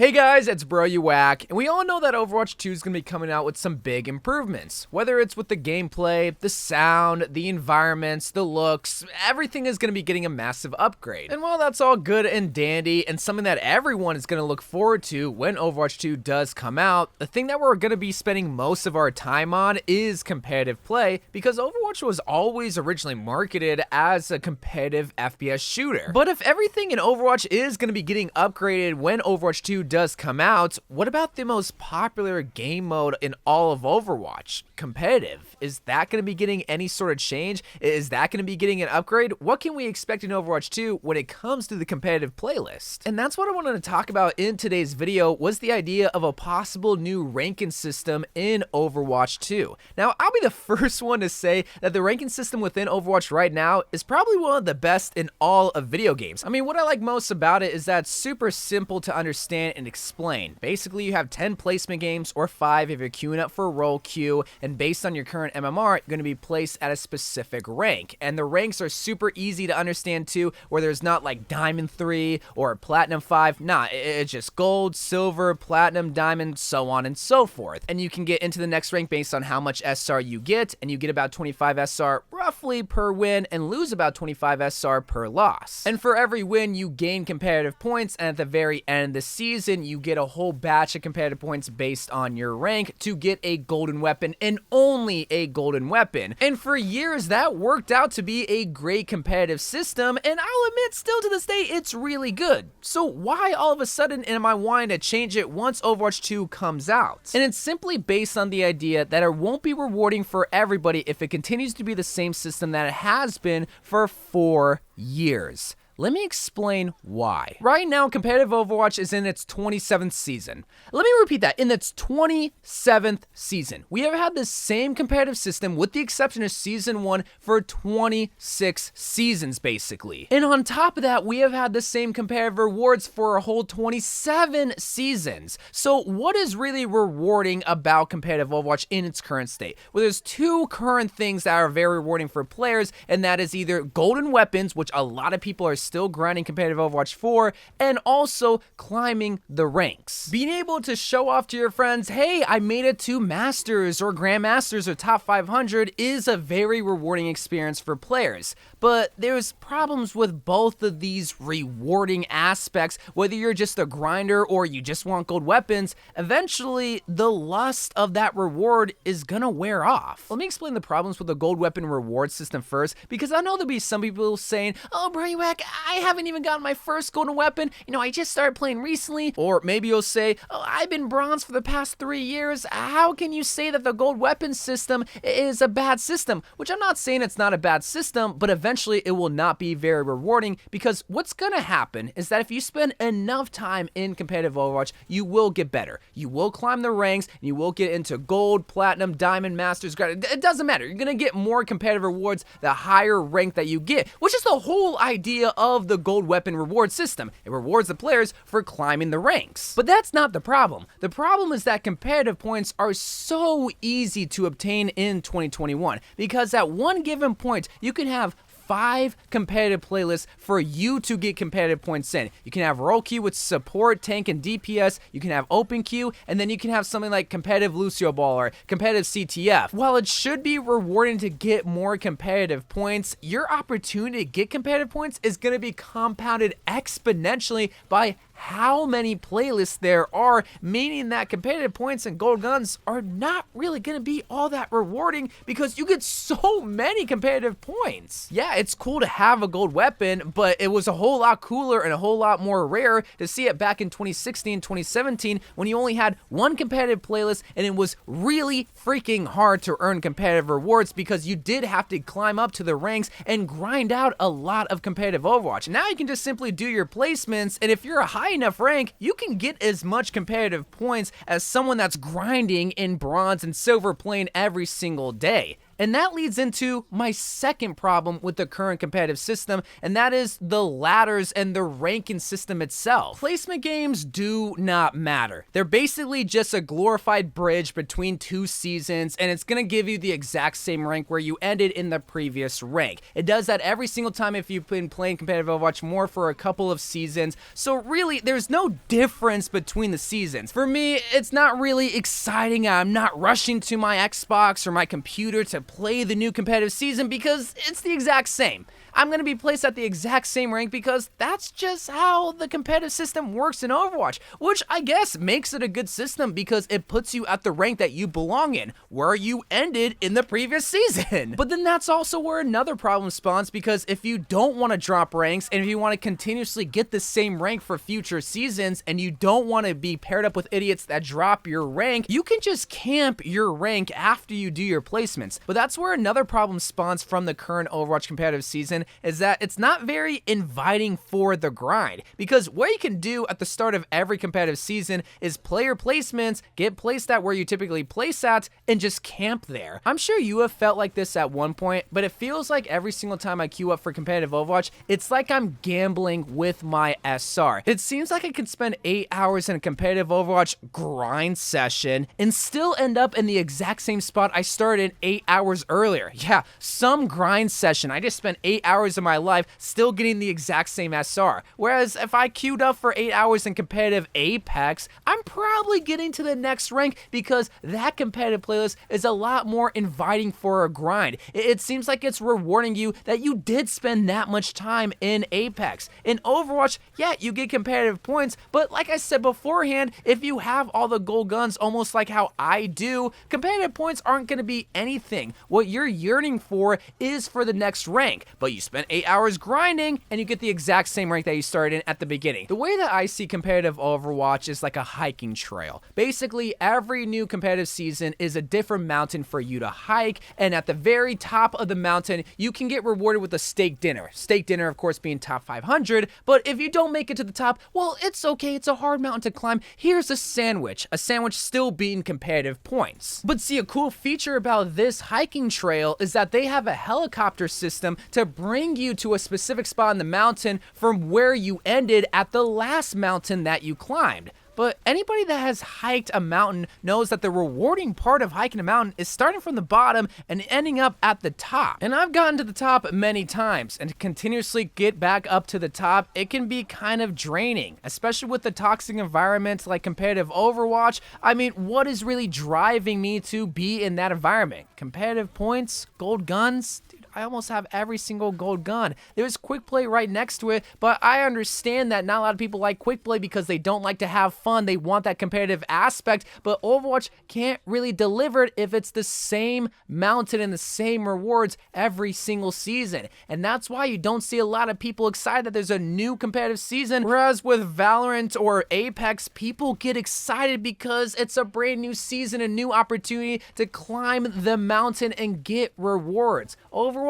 Hey guys, it's You WACK, and we all know that Overwatch 2 is going to be coming out with some big improvements. Whether it's with the gameplay, the sound, the environments, the looks, everything is going to be getting a massive upgrade. And while that's all good and dandy, and something that everyone is going to look forward to when Overwatch 2 does come out, the thing that we're going to be spending most of our time on is competitive play, because Overwatch was always originally marketed as a competitive FPS shooter. But if everything in Overwatch is going to be getting upgraded when Overwatch 2 does come out, what about the most popular game mode in all of Overwatch? Competitive. Is that going to be getting any sort of change? Is that going to be getting an upgrade? What can we expect in Overwatch 2 when it comes to the competitive playlist? And that's what I wanted to talk about in today's video, was the idea of a possible new ranking system in Overwatch 2. Now, I'll be the first one to say that the ranking system within Overwatch right now is probably one of the best in all of video games. I mean, what I like most about it is that it's super simple to understand and explain. Basically, you have 10 placement games, or 5 if you're queuing up for a role queue, and based on your current MMR, you're going to be placed at a specific rank. And the ranks are super easy to understand too, where there's not like Diamond 3 or Platinum 5. Nah, it's just Gold, Silver, Platinum, Diamond, so on and so forth. And you can get into the next rank based on how much SR you get, and you get about 25 SR roughly per win, and lose about 25 SR per loss. And for every win, you gain competitive points, and at the very end of the season, you get a whole batch of competitive points based on your rank to get a golden weapon, and only a golden weapon. And for years, that worked out to be a great competitive system, and I'll admit, still to this day, it's really good. So why all of a sudden am I wanting to change it once Overwatch 2 comes out? And it's simply based on the idea that it won't be rewarding for everybody if it continues to be the same system that it has been for 4 years. Let me explain why. Right now, competitive Overwatch is in its 27th season. Let me repeat that, in its 27th season. We have had the same competitive system, with the exception of Season 1, for 26 seasons, basically. And on top of that, we have had the same competitive rewards for a whole 27 seasons. So what is really rewarding about competitive Overwatch in its current state? Well, there's 2 current things that are very rewarding for players, and that is either golden weapons, which a lot of people are still grinding competitive Overwatch 4, and also climbing the ranks. Being able to show off to your friends, hey, I made it to Masters or Grandmasters or Top 500 is a very rewarding experience for players. But there's problems with both of these rewarding aspects. Whether you're just a grinder or you just want gold weapons, eventually the lust of that reward is gonna wear off. Let me explain the problems with the gold weapon reward system first, because I know there'll be some people saying, oh, bro, you whack, I haven't even gotten my first golden weapon. You know, I just started playing recently. Or maybe you'll say, oh, I've been bronze for the past 3 years. How can you say that the gold weapon system is a bad system? Which I'm not saying it's not a bad system, but eventually it will not be very rewarding, because what's gonna happen is that if you spend enough time in competitive Overwatch, you will get better. You will climb the ranks, and you will get into gold, platinum, diamond, masters, it doesn't matter. You're gonna get more competitive rewards the higher rank that you get, which is the whole idea of the gold weapon reward system. It rewards the players for climbing the ranks. But that's not the problem. The problem is that competitive points are so easy to obtain in 2021, because at one given point, you can have 5 competitive playlists for you to get competitive points in. You can have role queue with support, tank, and DPS. You can have open queue, and then you can have something like competitive Lucio Ball or competitive CTF. While it should be rewarding to get more competitive points, your opportunity to get competitive points is going to be compounded exponentially by how many playlists there are, meaning that competitive points and gold guns are not really going to be all that rewarding, because you get so many competitive points. Yeah, it's cool to have a gold weapon, but it was a whole lot cooler and a whole lot more rare to see it back in 2016, 2017, when you only had 1 competitive playlist, and it was really freaking hard to earn competitive rewards, because you did have to climb up to the ranks and grind out a lot of competitive Overwatch. Now you can just simply do your placements, and if you're a high enough rank, you can get as much competitive points as someone that's grinding in bronze and silver playing every single day. And that leads into my second problem with the current competitive system, and that is the ladders and the ranking system itself. Placement games do not matter. They're basically just a glorified bridge between two seasons, and it's gonna give you the exact same rank where you ended in the previous rank. It does that every single time if you've been playing competitive Overwatch more for a couple of seasons, so really there's no difference between the seasons. For me, it's not really exciting. I'm not rushing to my Xbox or my computer to play the new competitive season because it's the exact same. I'm going to be placed at the exact same rank because that's just how the competitive system works in Overwatch, which I guess makes it a good system because it puts you at the rank that you belong in, where you ended in the previous season. But then that's also where another problem spawns, because if you don't want to drop ranks and if you want to continuously get the same rank for future seasons and you don't want to be paired up with idiots that drop your rank, you can just camp your rank after you do your placements. But that's where another problem spawns from the current Overwatch competitive season, is that it's not very inviting for the grind, because what you can do at the start of every competitive season is play your placements, get placed at where you typically place at, and just camp there. I'm sure you have felt like this at one point, but it feels like every single time I queue up for competitive Overwatch, it's like I'm gambling with my SR. It seems like I can spend 8 hours in a competitive Overwatch grind session and still end up in the exact same spot I started 8 hours earlier. Yeah, some grind session, I just spent 8 hours of my life still getting the exact same SR. Whereas if I queued up for 8 hours in competitive Apex, I'm probably getting to the next rank because that competitive playlist is a lot more inviting for a grind. It seems like it's rewarding you that you did spend that much time in Apex. In Overwatch, yeah, you get competitive points, but like I said beforehand, if you have all the gold guns almost like how I do, competitive points aren't going to be anything. What you're yearning for is for the next rank, but you spent 8 hours grinding and you get the exact same rank that you started in at the beginning. The way that I see competitive Overwatch is like a hiking trail. Basically, every new competitive season is a different mountain for you to hike, and at the very top of the mountain, you can get rewarded with a steak dinner. Steak dinner, of course, being top 500, but if you don't make it to the top, well, it's okay. It's a hard mountain to climb. Here's a sandwich still being competitive points. But see, a cool feature about this hiking trail is that they have a helicopter system to bring you to a specific spot in the mountain from where you ended at the last mountain that you climbed. But anybody that has hiked a mountain knows that the rewarding part of hiking a mountain is starting from the bottom and ending up at the top. And I've gotten to the top many times, and to continuously get back up to the top, it can be kind of draining, especially with the toxic environment like competitive Overwatch. I mean, what is really driving me to be in that environment? Competitive points? Gold guns? I almost have every single gold gun. There's quick play right next to it, but I understand that not a lot of people like quick play because they don't like to have fun. They want that competitive aspect, but Overwatch can't really deliver it if it's the same mountain and the same rewards every single season. And that's why you don't see a lot of people excited that there's a new competitive season, whereas with Valorant or Apex, people get excited because it's a brand new season, a new opportunity to climb the mountain and get rewards. Overwatch,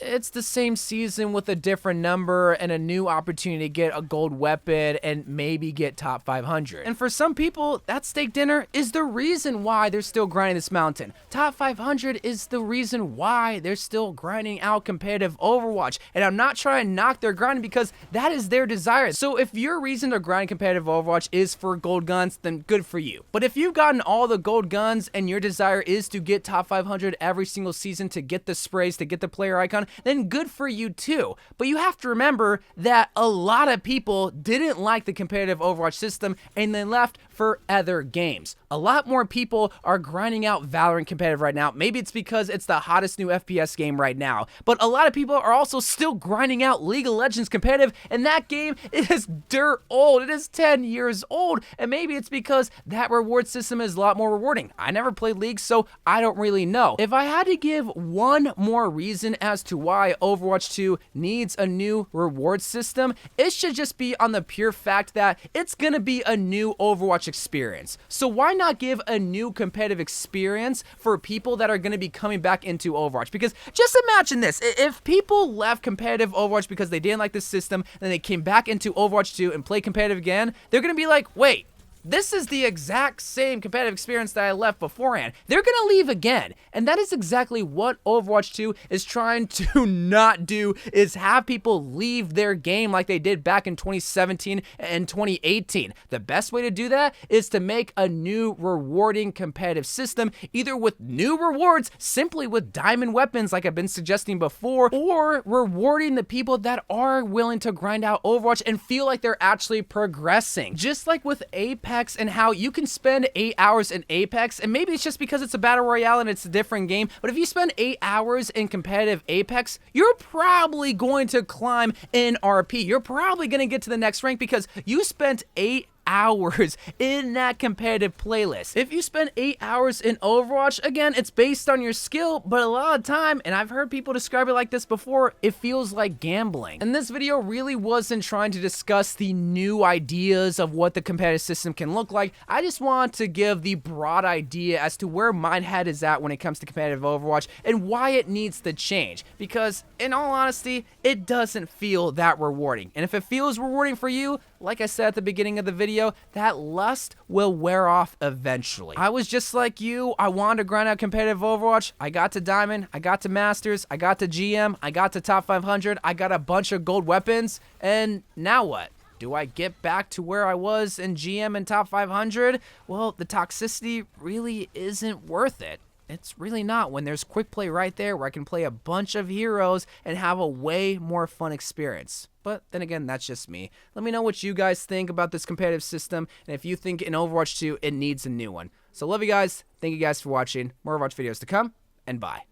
it's the same season with a different number and a new opportunity to get a gold weapon and maybe get top 500. And for some people, that steak dinner is the reason why they're still grinding this mountain. Top 500 is the reason why they're still grinding out competitive Overwatch. And I'm not trying to knock their grinding because that is their desire. So if your reason to grind competitive Overwatch is for gold guns, then good for you. But if you've gotten all the gold guns and your desire is to get top 500 every single season, to get the sprays, to get the player icon, then good for you too. But you have to remember that a lot of people didn't like the competitive Overwatch system and they left for other games. A lot more people are grinding out Valorant competitive right now. Maybe it's because it's the hottest new FPS game right now, but a lot of people are also still grinding out League of Legends competitive, and that game is dirt old. It is 10 years old, and maybe it's because that reward system is a lot more rewarding. I never played League, so I don't really know. If I had to give one more reason as to why Overwatch 2 needs a new reward system, it should just be on the pure fact that it's gonna be a new Overwatch experience. So why not give a new competitive experience for people that are going to be coming back into Overwatch? Because just imagine this, if people left competitive Overwatch because they didn't like the system, then they came back into Overwatch 2 and play competitive again, they're going to be like, wait, This is the exact same competitive experience that I left beforehand. They're gonna leave again, and that is exactly what Overwatch 2 is trying to not do, is have people leave their game like they did back in 2017 and 2018. The best way to do that is to make a new rewarding competitive system, either with new rewards, simply with diamond weapons like I've been suggesting before, or rewarding the people that are willing to grind out Overwatch and feel like they're actually progressing. Just like with Apex and how you can spend 8 hours in Apex, and maybe it's just because it's a battle royale and it's a different game, but if you spend 8 hours in competitive Apex, you're probably going to climb in RP. You're probably going to get to the next rank because you spent 8 hours in that competitive playlist. If you spend 8 hours in Overwatch, again, it's based on your skill, but a lot of time, and I've heard people describe it like this before, it feels like gambling. And this video really wasn't trying to discuss the new ideas of what the competitive system can look like. I just want to give the broad idea as to where my head is at when it comes to competitive Overwatch and why it needs to change. Because in all honesty, it doesn't feel that rewarding. And if it feels rewarding for you, like I said at the beginning of the video, that lust will wear off eventually. I was just like you. I wanted to grind out competitive Overwatch. I got to Diamond, I got to Masters, I got to GM, I got to top 500, I got a bunch of gold weapons, and now what? Do I get back to where I was in GM and top 500? Well, the toxicity really isn't worth it. It's really not when there's quick play right there where I can play a bunch of heroes and have a way more fun experience. But then again, that's just me. Let me know what you guys think about this competitive system, and if you think in Overwatch 2 it needs a new one. So love you guys, thank you guys for watching, more Overwatch videos to come, and bye.